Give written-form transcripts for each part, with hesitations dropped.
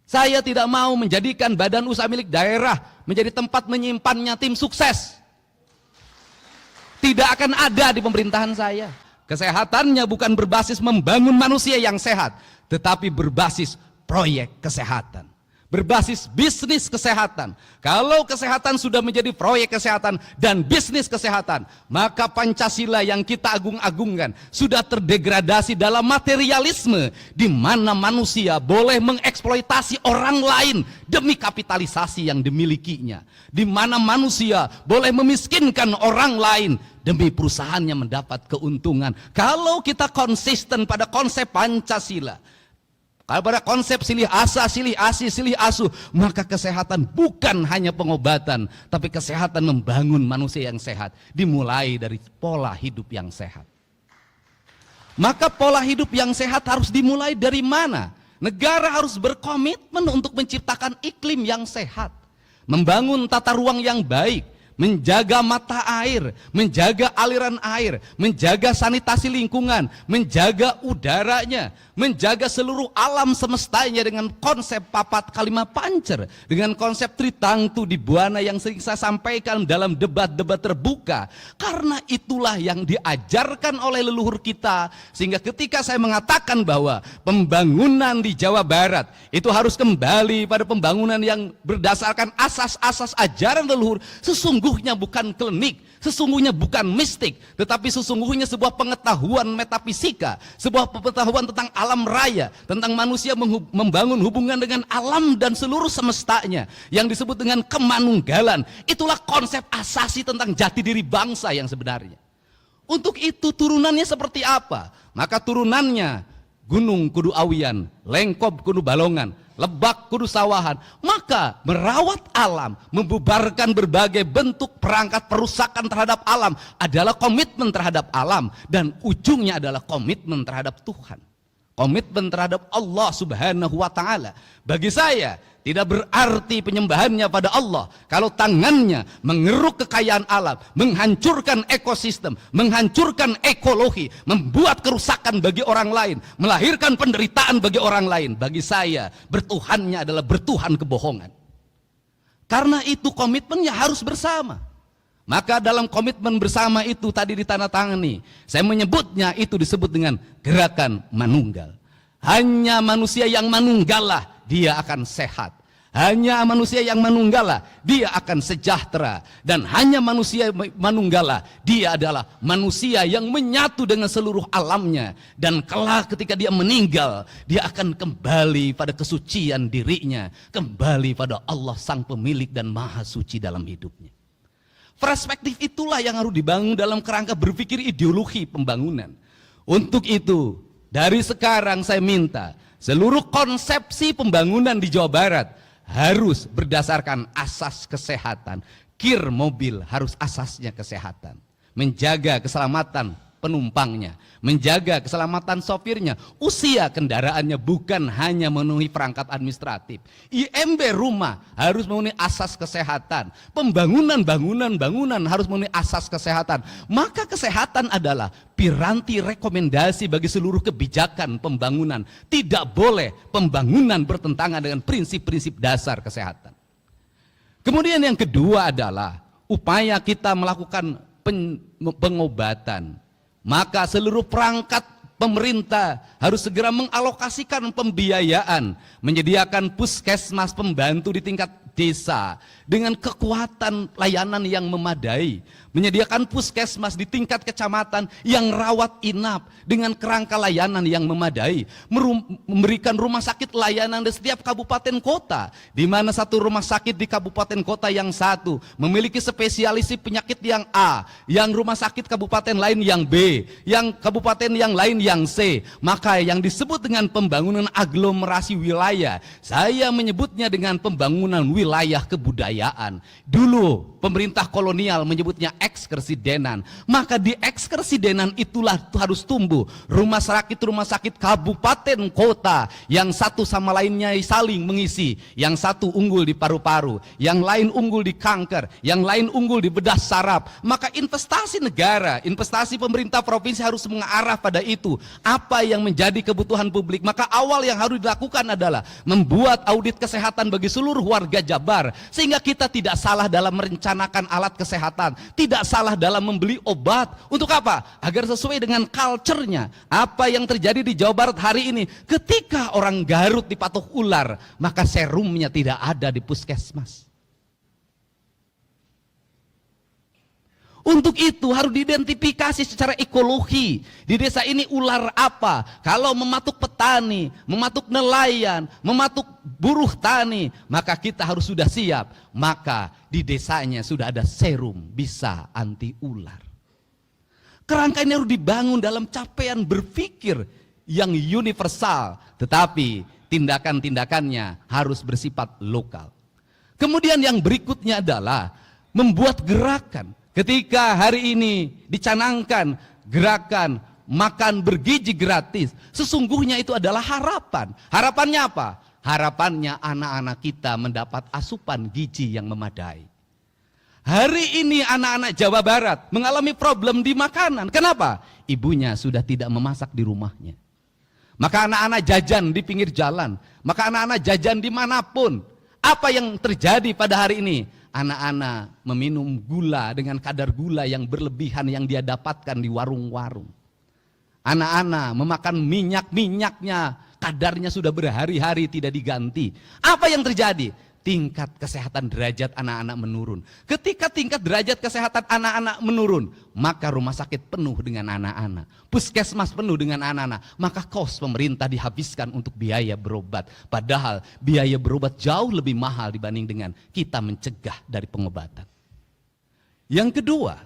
Saya tidak mau menjadikan badan usaha milik daerah menjadi tempat menyimpannya tim sukses. Tidak akan ada di pemerintahan saya. Kesehatannya bukan berbasis membangun manusia yang sehat, tetapi berbasis proyek kesehatan, berbasis bisnis kesehatan. Kalau kesehatan sudah menjadi proyek kesehatan dan bisnis kesehatan, maka Pancasila yang kita agung-agungkan sudah terdegradasi dalam materialisme, di mana manusia boleh mengeksploitasi orang lain demi kapitalisasi yang dimilikinya, di mana manusia boleh memiskinkan orang lain demi perusahaannya mendapat keuntungan. Kalau kita konsisten pada konsep Pancasila, kalau pada konsep silih asa, silih asi, silih asuh, maka kesehatan bukan hanya pengobatan, tapi kesehatan membangun manusia yang sehat, dimulai dari pola hidup yang sehat. Maka pola hidup yang sehat harus dimulai dari mana? Negara harus berkomitmen untuk menciptakan iklim yang sehat, membangun tata ruang yang baik, menjaga mata air, menjaga aliran air, menjaga sanitasi lingkungan, menjaga udaranya, menjaga seluruh alam semestanya dengan konsep papat kalima pancer, dengan konsep tritangtu di buana yang sering saya sampaikan dalam debat-debat terbuka. Karena itulah yang diajarkan oleh leluhur kita, sehingga ketika saya mengatakan bahwa pembangunan di Jawa Barat itu harus kembali pada pembangunan yang berdasarkan asas-asas ajaran leluhur, sesungguhnya bukan klinik, sesungguhnya bukan mistik, tetapi sesungguhnya sebuah pengetahuan metafisika, sebuah pengetahuan tentang alam raya, tentang manusia membangun hubungan dengan alam dan seluruh semestanya, yang disebut dengan kemanunggalan. Itulah konsep asasi tentang jati diri bangsa yang sebenarnya. Untuk itu turunannya seperti apa? Maka turunannya gunung kudu awian, lengkop kudu balongan, lebak kudu sawahan. Maka merawat alam, membubarkan berbagai bentuk perangkat perusakan terhadap alam adalah komitmen terhadap alam, dan ujungnya adalah komitmen terhadap Tuhan, komitmen terhadap Allah Subhanahu wa Ta'ala. Bagi saya tidak berarti penyembahannya pada Allah kalau tangannya mengeruk kekayaan alam, menghancurkan ekosistem, menghancurkan ekologi, membuat kerusakan bagi orang lain, melahirkan penderitaan bagi orang lain. Bagi saya bertuhannya adalah bertuhan kebohongan. Karena itu komitmennya harus bersama. Maka dalam komitmen bersama itu tadi ditandatangani, saya menyebutnya itu disebut dengan gerakan manunggal. Hanya manusia yang manunggalah dia akan sehat. Hanya manusia yang manunggalah dia akan sejahtera. Dan hanya manusia manunggalah dia adalah manusia yang menyatu dengan seluruh alamnya. Dan kelak ketika dia meninggal, dia akan kembali pada kesucian dirinya, kembali pada Allah sang pemilik dan maha suci dalam hidupnya. Perspektif itulah yang harus dibangun dalam kerangka berpikir ideologi pembangunan. Untuk itu, dari sekarang saya minta seluruh konsepsi pembangunan di Jawa Barat harus berdasarkan asas kesehatan. Kir mobil harus asasnya kesehatan. Menjaga keselamatan penumpangnya, menjaga keselamatan sopirnya, usia kendaraannya bukan hanya memenuhi perangkat administratif. IMB rumah harus memenuhi asas kesehatan. Pembangunan bangunan harus memenuhi asas kesehatan. Maka kesehatan adalah piranti rekomendasi bagi seluruh kebijakan pembangunan. Tidak boleh pembangunan bertentangan dengan prinsip-prinsip dasar kesehatan. Kemudian yang kedua adalah upaya kita melakukan pengobatan. Maka seluruh perangkat pemerintah harus segera mengalokasikan pembiayaan, menyediakan puskesmas pembantu di tingkat desa dengan kekuatan layanan yang memadai, menyediakan puskesmas di tingkat kecamatan yang rawat inap dengan kerangka layanan yang memadai, memberikan rumah sakit layanan di setiap kabupaten kota, di mana satu rumah sakit di kabupaten kota yang satu memiliki spesialis penyakit yang A, yang rumah sakit kabupaten lain yang B, yang kabupaten yang lain yang C. Maka yang disebut dengan pembangunan aglomerasi wilayah, saya menyebutnya dengan pembangunan wilayah wilayah kebudayaan. Dulu pemerintah kolonial menyebutnya ekskresidenan. Maka di ekskresidenan itulah harus tumbuh rumah sakit kabupaten kota yang satu sama lainnya saling mengisi. Yang satu unggul di paru-paru, yang lain unggul di kanker, yang lain unggul di bedah saraf. Maka investasi negara, investasi pemerintah provinsi harus mengarah pada itu. Apa yang menjadi kebutuhan publik? Maka awal yang harus dilakukan adalah membuat audit kesehatan bagi seluruh warga Jabar, sehingga kita tidak salah dalam merencanakan alat kesehatan, tidak salah dalam membeli obat. Untuk apa? Agar sesuai dengan culture-nya. Apa yang terjadi di Jawa Barat hari ini, ketika orang Garut dipatok ular, maka serumnya tidak ada di puskesmas. Untuk itu harus diidentifikasi secara ekologi. Di desa ini ular apa? Kalau mematuk petani, mematuk nelayan, mematuk buruh tani, maka kita harus sudah siap. Maka di desanya sudah ada serum bisa anti ular. Kerangka ini harus dibangun dalam capaian berpikir yang universal, tetapi tindakan-tindakannya harus bersifat lokal. Kemudian yang berikutnya adalah membuat gerakan. Ketika hari ini dicanangkan gerakan makan bergizi gratis, sesungguhnya itu adalah harapan. Harapannya apa? Harapannya anak-anak kita mendapat asupan gizi yang memadai. Hari ini anak-anak Jawa Barat mengalami problem di makanan. Kenapa? Ibunya sudah tidak memasak di rumahnya. Maka anak-anak jajan di pinggir jalan. Maka anak-anak jajan dimanapun. Apa yang terjadi pada hari ini? Anak-anak meminum gula dengan kadar gula yang berlebihan yang dia dapatkan di warung-warung. Anak-anak memakan minyak-minyaknya, kadarnya sudah berhari-hari tidak diganti. Apa yang terjadi? Tingkat kesehatan derajat anak-anak menurun. Ketika tingkat derajat kesehatan anak-anak menurun, maka rumah sakit penuh dengan anak-anak, puskesmas penuh dengan anak-anak, maka kos pemerintah dihabiskan untuk biaya berobat. Padahal biaya berobat jauh lebih mahal dibanding dengan kita mencegah dari pengobatan. Yang kedua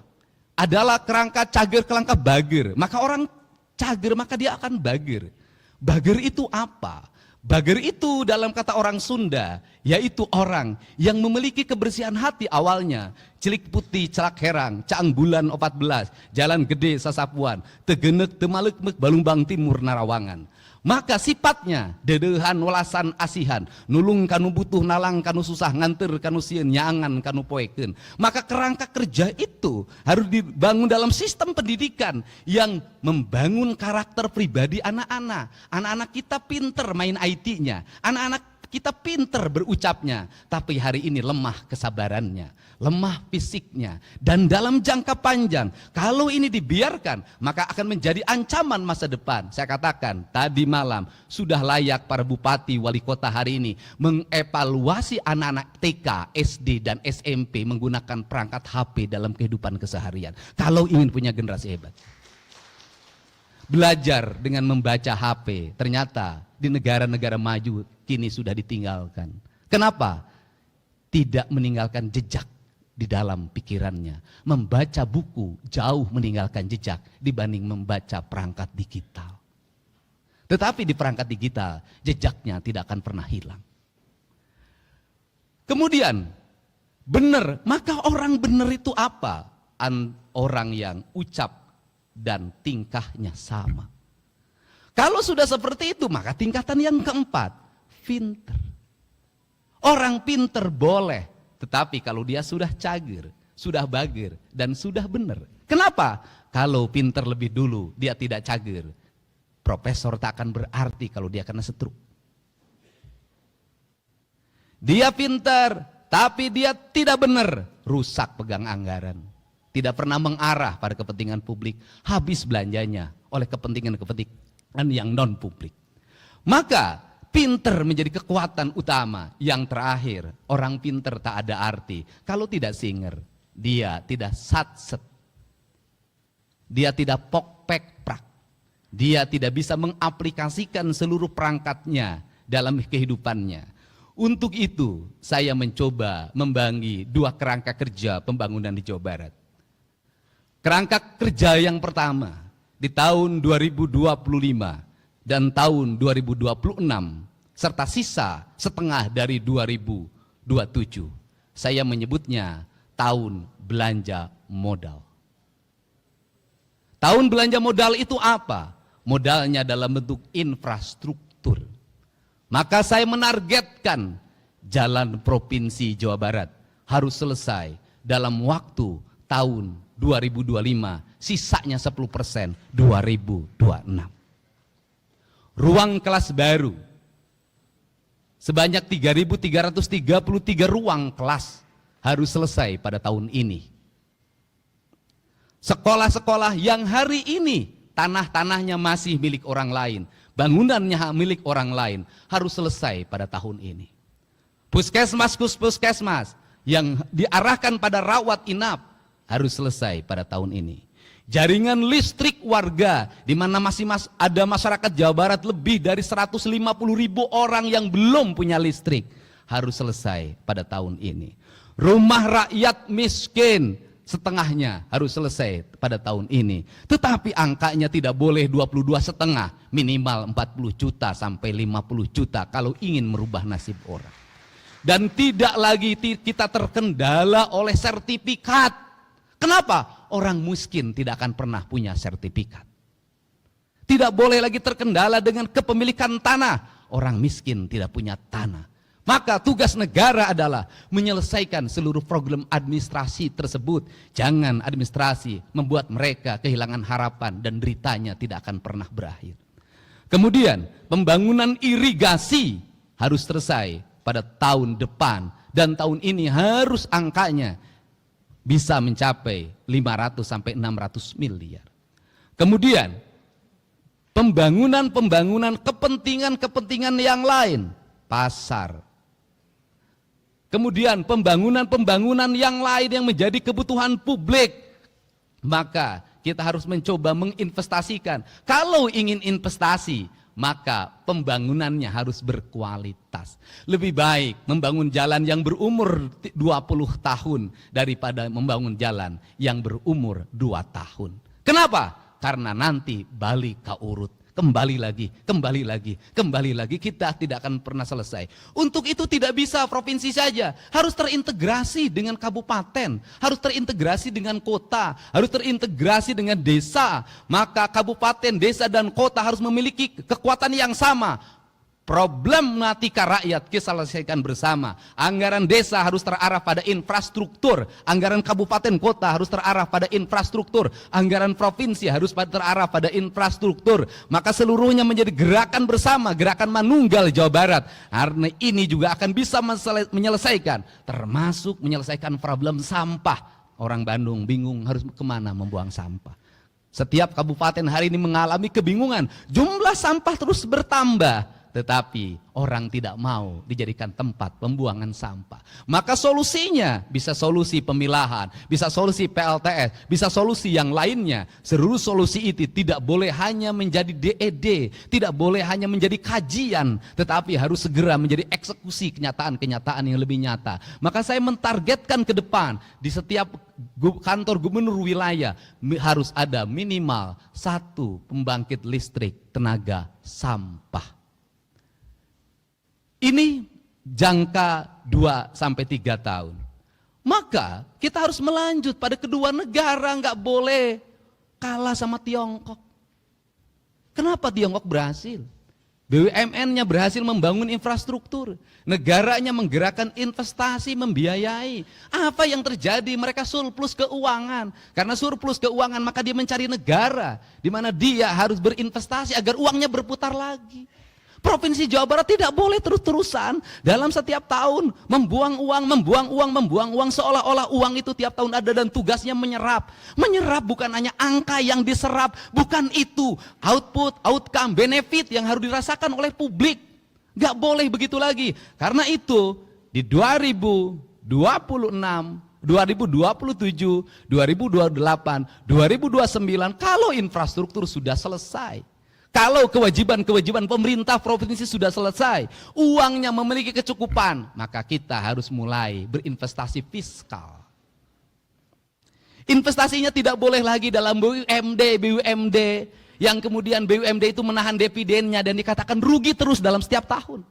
adalah kerangka cager kelangka bager. Maka orang cager maka dia akan bager. Bager itu apa? Bager itu dalam kata orang Sunda, yaitu orang yang memiliki kebersihan hati awalnya. Cilik putih celak herang, caang bulan 14, jalan gede sasapuan, tegenek temalek mek balumbang timur narawangan. Maka sifatnya dedehan welasan asihan, nulung kanu butuh nalang kanu susah nganter kanu sieun nyaangan kanu poekeun. Maka kerangka kerja itu harus dibangun dalam sistem pendidikan yang membangun karakter pribadi anak-anak. Anak-anak kita pinter main IT-nya, anak-anak kita pinter berucapnya, tapi hari ini lemah kesabarannya, lemah fisiknya. Dan dalam jangka panjang, kalau ini dibiarkan, maka akan menjadi ancaman masa depan. Saya katakan, tadi malam sudah layak para bupati, wali kota hari ini mengevaluasi anak-anak TK, SD, dan SMP menggunakan perangkat HP dalam kehidupan keseharian. Kalau ingin punya generasi hebat. Belajar dengan membaca HP, ternyata di negara-negara maju kini sudah ditinggalkan. Kenapa? Tidak meninggalkan jejak di dalam pikirannya. Membaca buku jauh meninggalkan jejak dibanding membaca perangkat digital. Tetapi di perangkat digital jejaknya tidak akan pernah hilang. Kemudian benar, maka orang benar itu apa? Orang yang ucap dan tingkahnya sama. Kalau sudah seperti itu, maka tingkatan yang keempat, pinter. Orang pinter boleh, tetapi kalau dia sudah cager, sudah bager, dan sudah benar. Kenapa? Kalau pinter lebih dulu, dia tidak cager. Profesor tak akan berarti kalau dia kena stroke. Dia pinter, tapi dia tidak benar, rusak pegang anggaran. Tidak pernah mengarah pada kepentingan publik, habis belanjanya oleh kepentingan-kepentingan yang non publik. Maka pinter menjadi kekuatan utama. Yang terakhir, orang pinter tak ada arti kalau tidak singer. Dia tidak satset, dia tidak pok-pek-prak, dia tidak bisa mengaplikasikan seluruh perangkatnya dalam kehidupannya. Untuk itu saya mencoba membangun dua kerangka kerja pembangunan di Jawa Barat. Kerangka kerja yang pertama di tahun 2025 dan tahun 2026 serta sisa setengah dari 2026 2027. Saya menyebutnya tahun belanja modal. Tahun belanja modal itu apa? Modalnya dalam bentuk infrastruktur. Maka saya menargetkan jalan provinsi Jawa Barat harus selesai dalam waktu tahun 2025, sisanya 10% 2026. Ruang kelas baru sebanyak 3.333 ruang kelas harus selesai pada tahun ini. Sekolah-sekolah yang hari ini tanah-tanahnya masih milik orang lain, bangunannya milik orang lain, harus selesai pada tahun ini. Puskesmas yang diarahkan pada rawat inap harus selesai pada tahun ini. Jaringan listrik warga, di mana masih ada masyarakat Jawa Barat lebih dari 150.000 orang yang belum punya listrik, harus selesai pada tahun ini. Rumah rakyat miskin setengahnya harus selesai pada tahun ini. Tetapi angkanya tidak boleh 22,5, minimal 40 juta sampai 50 juta kalau ingin merubah nasib orang. Dan tidak lagi kita terkendala oleh sertifikat. Kenapa? Orang miskin tidak akan pernah punya sertifikat. Tidak boleh lagi terkendala dengan kepemilikan tanah. Orang miskin tidak punya tanah. Maka tugas negara adalah menyelesaikan seluruh program administrasi tersebut. Jangan administrasi membuat mereka kehilangan harapan dan deritanya tidak akan pernah berakhir. Kemudian pembangunan irigasi harus selesai pada tahun depan, dan tahun ini harus angkanya bisa mencapai 500 sampai 600 miliar. Kemudian pembangunan kepentingan yang lain, pasar. Kemudian pembangunan yang lain yang menjadi kebutuhan publik. Maka kita harus mencoba menginvestasikan. Kalau ingin investasi, maka pembangunannya harus berkualitas. Lebih baik membangun jalan yang berumur 20 tahun daripada membangun jalan yang berumur 2 tahun. Kenapa? Karena nanti balik ke urut. Kembali lagi, kita tidak akan pernah selesai. Untuk itu tidak bisa provinsi saja, harus terintegrasi dengan kabupaten, harus terintegrasi dengan kota, harus terintegrasi dengan desa. Maka kabupaten, desa, dan kota harus memiliki kekuatan yang sama. Problematika rakyat kita selesaikan bersama. Anggaran desa harus terarah pada infrastruktur, anggaran kabupaten kota harus terarah pada infrastruktur, anggaran provinsi harus terarah pada infrastruktur. Maka seluruhnya menjadi gerakan bersama, gerakan manunggal Jawa Barat. Karena ini juga akan bisa menyelesaikan, termasuk menyelesaikan problem sampah. Orang Bandung bingung harus kemana membuang sampah. Setiap kabupaten hari ini mengalami kebingungan, jumlah sampah terus bertambah. Tetapi orang tidak mau dijadikan tempat pembuangan sampah. Maka solusinya bisa solusi pemilahan, bisa solusi PLTS, bisa solusi yang lainnya. Seluruh solusi itu tidak boleh hanya menjadi DED, tidak boleh hanya menjadi kajian, tetapi harus segera menjadi eksekusi kenyataan-kenyataan yang lebih nyata. Maka saya mentargetkan ke depan di setiap kantor gubernur wilayah harus ada minimal 1 pembangkit listrik tenaga sampah. Ini jangka 2 sampai 3 tahun. Maka kita harus melanjut pada kedua negara, nggak boleh kalah sama Tiongkok. Kenapa Tiongkok berhasil? BUMN-nya berhasil membangun infrastruktur, negaranya menggerakkan investasi, membiayai. Apa yang terjadi? Mereka surplus keuangan. Karena surplus keuangan maka dia mencari negara di mana dia harus berinvestasi agar uangnya berputar lagi. Provinsi Jawa Barat tidak boleh terus-terusan dalam setiap tahun membuang uang seolah-olah uang itu tiap tahun ada dan tugasnya menyerap. Menyerap bukan hanya angka yang diserap, bukan itu. Output, outcome, benefit yang harus dirasakan oleh publik. Gak boleh begitu lagi. Karena itu di 2026, 2027, 2028, 2029 kalau infrastruktur sudah selesai, kalau kewajiban-kewajiban pemerintah provinsi sudah selesai, uangnya memiliki kecukupan, maka kita harus mulai berinvestasi fiskal. Investasinya tidak boleh lagi dalam BUMD, yang kemudian BUMD itu menahan dividennya dan dikatakan rugi terus dalam setiap tahun.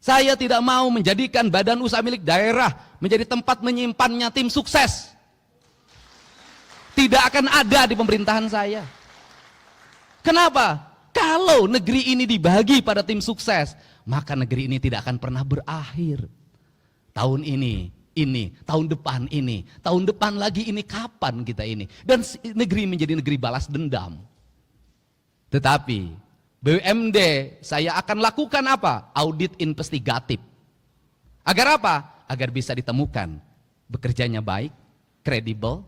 Saya tidak mau menjadikan badan usaha milik daerah menjadi tempat menyimpannya tim sukses. Tidak akan ada di pemerintahan saya. Kenapa? Kalau negeri ini dibagi pada tim sukses, maka negeri ini tidak akan pernah berakhir. Tahun ini, tahun depan lagi ini, kapan kita ini? Dan negeri menjadi negeri balas dendam. Tetapi BUMD saya akan lakukan apa? Audit investigatif. Agar apa? Agar bisa ditemukan bekerjanya baik, kredibel,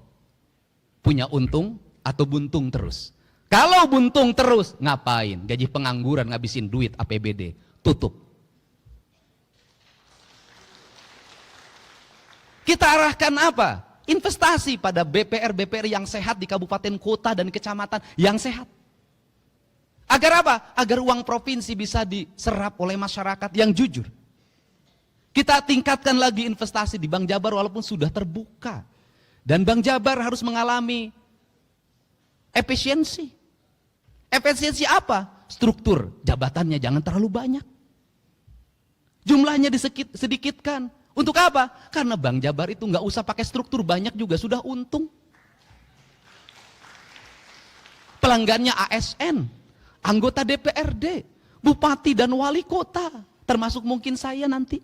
punya untung atau buntung terus. Kalau buntung terus, ngapain? Gaji pengangguran, ngabisin duit APBD, tutup. Kita arahkan apa? Investasi pada BPR yang sehat di kabupaten kota dan kecamatan yang sehat. Agar apa? Agar uang provinsi bisa diserap oleh masyarakat yang jujur. Kita tingkatkan lagi investasi di Bank Jabar walaupun sudah terbuka. Dan Bank Jabar harus mengalami efisiensi. Efisiensi apa? Struktur jabatannya jangan terlalu banyak. Jumlahnya disedikitkan. Untuk apa? Karena Bank Jabar itu nggak usah pakai struktur banyak juga sudah untung. Pelanggannya ASN, anggota DPRD, bupati dan wali kota, termasuk mungkin saya nanti.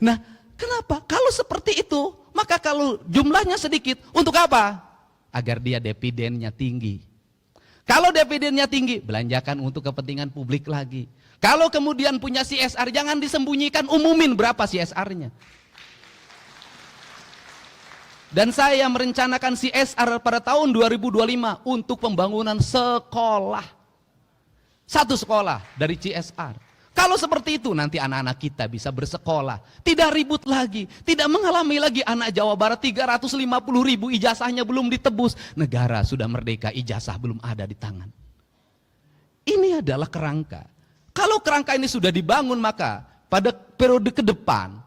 Nah, kenapa? Kalau seperti itu, maka kalau jumlahnya sedikit, untuk apa? Agar dia dividennya tinggi. Kalau dividennya tinggi, belanjakan untuk kepentingan publik lagi. Kalau kemudian punya CSR, jangan disembunyikan, umumin berapa CSR-nya. Dan saya merencanakan CSR pada tahun 2025 untuk pembangunan sekolah. Satu sekolah dari CSR. Kalau seperti itu nanti anak-anak kita bisa bersekolah. Tidak ribut lagi. Tidak mengalami lagi anak Jawa Barat 350.000 ijazahnya belum ditebus. Negara sudah merdeka, ijazah belum ada di tangan. Ini adalah kerangka. Kalau kerangka ini sudah dibangun, maka pada periode ke depan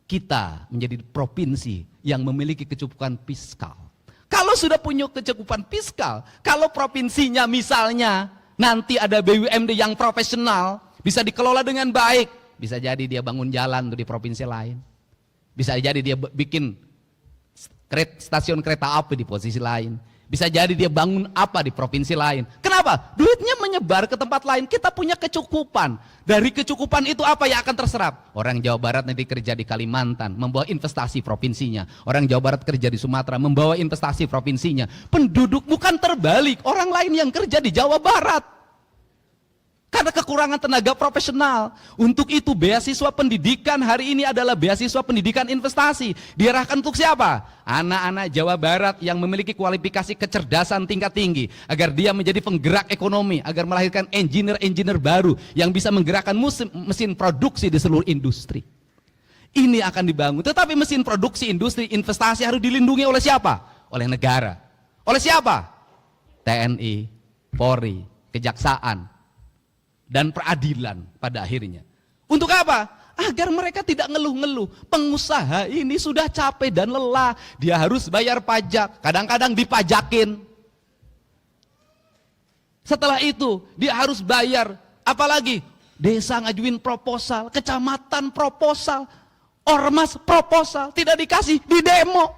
kita menjadi provinsi yang memiliki kecukupan fiskal. Kalau sudah punya kecukupan fiskal, kalau provinsinya misalnya nanti ada BUMD yang profesional, bisa dikelola dengan baik, bisa jadi dia bangun jalan di provinsi lain. Bisa jadi dia bikin stasiun kereta api di posisi lain. Bisa jadi dia bangun apa di provinsi lain. Kenapa? Duitnya menyebar ke tempat lain. Kita punya kecukupan. Dari kecukupan itu apa yang akan terserap? Orang Jawa Barat nanti kerja di Kalimantan, membawa investasi provinsinya. Orang Jawa Barat kerja di Sumatera, membawa investasi provinsinya. Penduduk bukan terbalik, orang lain yang kerja di Jawa Barat. Karena kekurangan tenaga profesional. Untuk itu beasiswa pendidikan hari ini adalah beasiswa pendidikan investasi. Diarahkan untuk siapa? Anak-anak Jawa Barat yang memiliki kualifikasi kecerdasan tingkat tinggi. Agar dia menjadi penggerak ekonomi. Agar melahirkan engineer-engineer baru yang bisa menggerakkan mesin produksi di seluruh industri. Ini akan dibangun. Tetapi mesin produksi, industri, investasi harus dilindungi oleh siapa? Oleh negara. Oleh siapa? TNI, Polri, Kejaksaan, dan peradilan pada akhirnya. Untuk apa? Agar mereka tidak ngeluh-ngeluh. Pengusaha ini sudah capek dan lelah. Dia harus bayar pajak. Kadang-kadang dipajakin. Setelah itu dia harus bayar. Apalagi desa ngajuin proposal, kecamatan proposal, ormas proposal, tidak dikasih, di demo.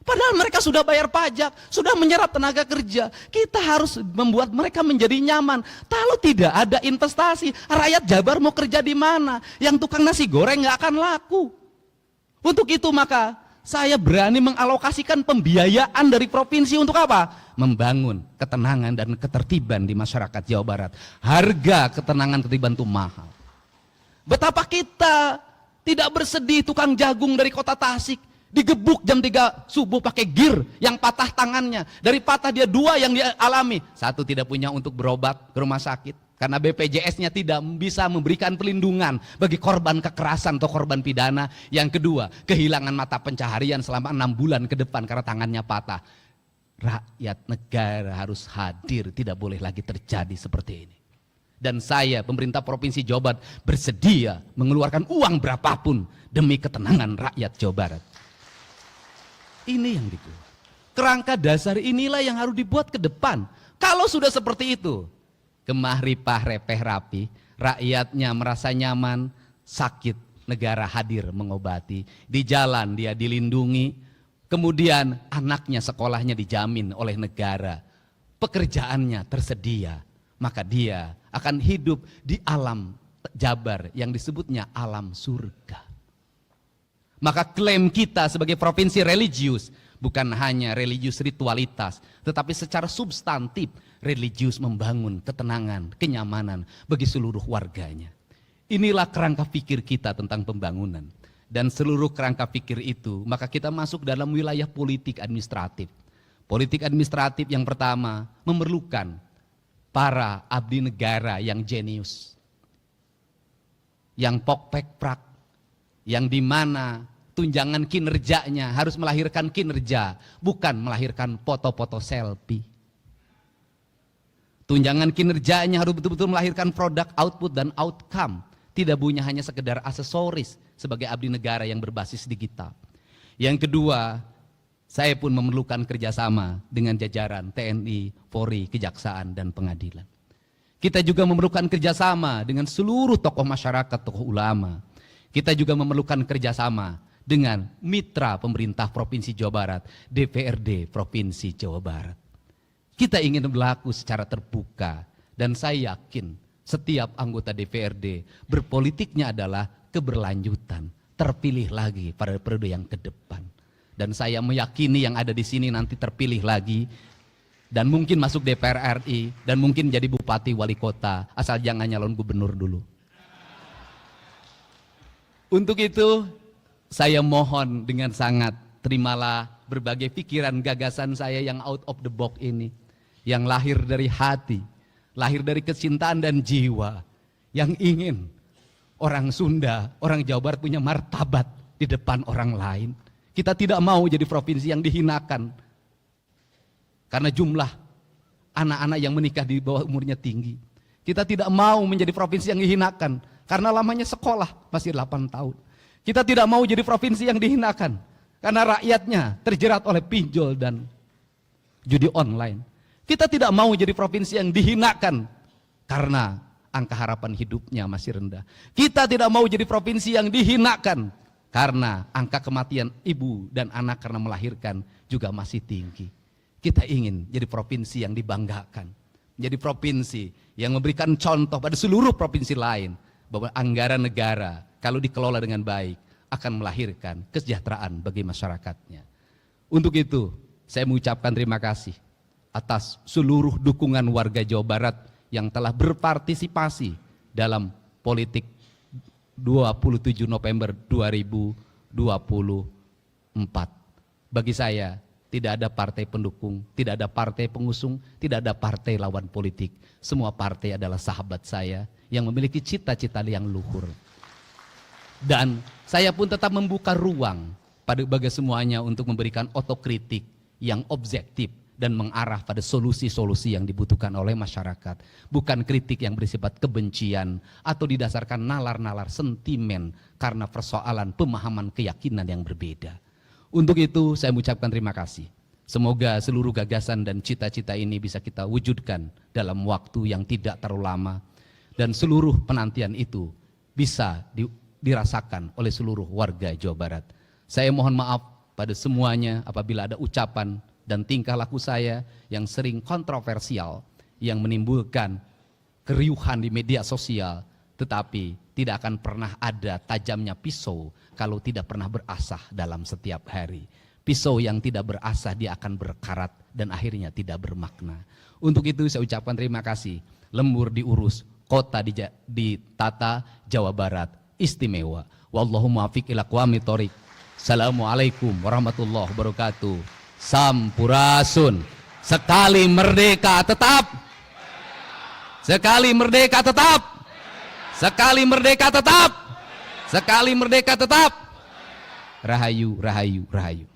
Padahal mereka sudah bayar pajak, sudah menyerap tenaga kerja. Kita harus membuat mereka menjadi nyaman. Kalau tidak ada investasi, rakyat Jabar mau kerja di mana? Yang tukang nasi goreng nggak akan laku. Untuk itu maka saya berani mengalokasikan pembiayaan dari provinsi untuk apa? Membangun ketenangan dan ketertiban di masyarakat Jawa Barat. Harga ketenangan ketertiban itu mahal. Betapa kita tidak bersedih tukang jagung dari kota Tasik digebuk jam 3 subuh pakai gear yang patah tangannya. Dari patah dia 2 yang dia alami. 1 tidak punya untuk berobat ke rumah sakit karena BPJS-nya tidak bisa memberikan pelindungan bagi korban kekerasan atau korban pidana. Yang kedua, kehilangan mata pencaharian selama 6 bulan ke depan karena tangannya patah. Rakyat negara harus hadir, tidak boleh lagi terjadi seperti ini. Dan saya, pemerintah Provinsi Jawa Barat, bersedia mengeluarkan uang berapapun demi ketenangan rakyat Jawa Barat. Ini yang dikeluarkan. Kerangka dasar inilah yang harus dibuat ke depan. Kalau sudah seperti itu, gemah ripah repeh rapi, rakyatnya merasa nyaman, sakit negara hadir mengobati, di jalan dia dilindungi, kemudian anaknya sekolahnya dijamin oleh negara, pekerjaannya tersedia, maka dia akan hidup di alam Jabar yang disebutnya alam surga. Maka klaim kita sebagai provinsi religius bukan hanya religius ritualitas, tetapi secara substantif religius membangun ketenangan, kenyamanan bagi seluruh warganya. Inilah kerangka pikir kita tentang pembangunan. Dan seluruh kerangka pikir itu, maka kita masuk dalam wilayah politik administratif. Politik administratif yang pertama memerlukan para abdi negara yang jenius, yang pokpekprak, yang dimana tunjangan kinerjanya harus melahirkan kinerja, bukan melahirkan foto-foto selfie. Tunjangan kinerjanya harus betul-betul melahirkan produk, output, dan outcome. Tidak punya hanya sekedar aksesoris sebagai abdi negara yang berbasis digital. Yang kedua, saya pun memerlukan kerjasama dengan jajaran TNI, Polri, Kejaksaan, dan Pengadilan. Kita juga memerlukan kerjasama dengan seluruh tokoh masyarakat, tokoh ulama. Kita juga memerlukan kerjasama dengan mitra pemerintah Provinsi Jawa Barat, DPRD Provinsi Jawa Barat. Kita ingin berlaku secara terbuka, dan saya yakin setiap anggota DPRD berpolitiknya adalah keberlanjutan, terpilih lagi pada periode yang ke depan. Dan saya meyakini yang ada di sini nanti terpilih lagi, dan mungkin masuk DPR RI, dan mungkin jadi bupati wali kota, asal jangan nyalon gubernur dulu. Untuk itu, saya mohon dengan sangat, terimalah berbagai pikiran gagasan saya yang out of the box ini, yang lahir dari hati, lahir dari kecintaan dan jiwa, yang ingin orang Sunda, orang Jawa Barat punya martabat di depan orang lain. Kita tidak mau jadi provinsi yang dihinakan, karena jumlah anak-anak yang menikah di bawah umurnya tinggi. Kita tidak mau menjadi provinsi yang dihinakan, karena lamanya sekolah masih 8 tahun. Kita tidak mau jadi provinsi yang dihinakan, karena rakyatnya terjerat oleh pinjol dan judi online. Kita tidak mau jadi provinsi yang dihinakan, karena angka harapan hidupnya masih rendah. Kita tidak mau jadi provinsi yang dihinakan, karena angka kematian ibu dan anak karena melahirkan juga masih tinggi. Kita ingin jadi provinsi yang dibanggakan, jadi provinsi yang memberikan contoh pada seluruh provinsi lain, bahwa anggaran negara kalau dikelola dengan baik akan melahirkan kesejahteraan bagi masyarakatnya. Untuk itu, saya mengucapkan terima kasih atas seluruh dukungan warga Jawa Barat yang telah berpartisipasi dalam politik 27 November 2024. Bagi saya, tidak ada partai pendukung, tidak ada partai pengusung, tidak ada partai lawan politik. Semua partai adalah sahabat saya yang memiliki cita-cita yang luhur. Dan saya pun tetap membuka ruang bagi semuanya untuk memberikan otokritik yang objektif dan mengarah pada solusi-solusi yang dibutuhkan oleh masyarakat. Bukan kritik yang bersifat kebencian atau didasarkan nalar-nalar sentimen karena persoalan pemahaman keyakinan yang berbeda. Untuk itu saya mengucapkan terima kasih. Semoga seluruh gagasan dan cita-cita ini bisa kita wujudkan dalam waktu yang tidak terlalu lama. Dan seluruh penantian itu bisa dirasakan oleh seluruh warga Jawa Barat. Saya mohon maaf pada semuanya apabila ada ucapan dan tingkah laku saya yang sering kontroversial, yang menimbulkan keriuhan di media sosial, tetapi tidak akan pernah ada tajamnya pisau kalau tidak pernah berasah dalam setiap hari. Pisau yang tidak berasah dia akan berkarat dan akhirnya tidak bermakna. Untuk itu saya ucapkan terima kasih. Lembur diurus, kota ditata, Jawa Barat istimewa. Wallahu muwaffiq ila aqwamit thoriq. Assalamualaikum warahmatullahi wabarakatuh. Sampurasun. Sekali merdeka tetap. Sekali merdeka tetap. Sekali merdeka tetap. Sekali merdeka tetap. Rahayu, rahayu, rahayu.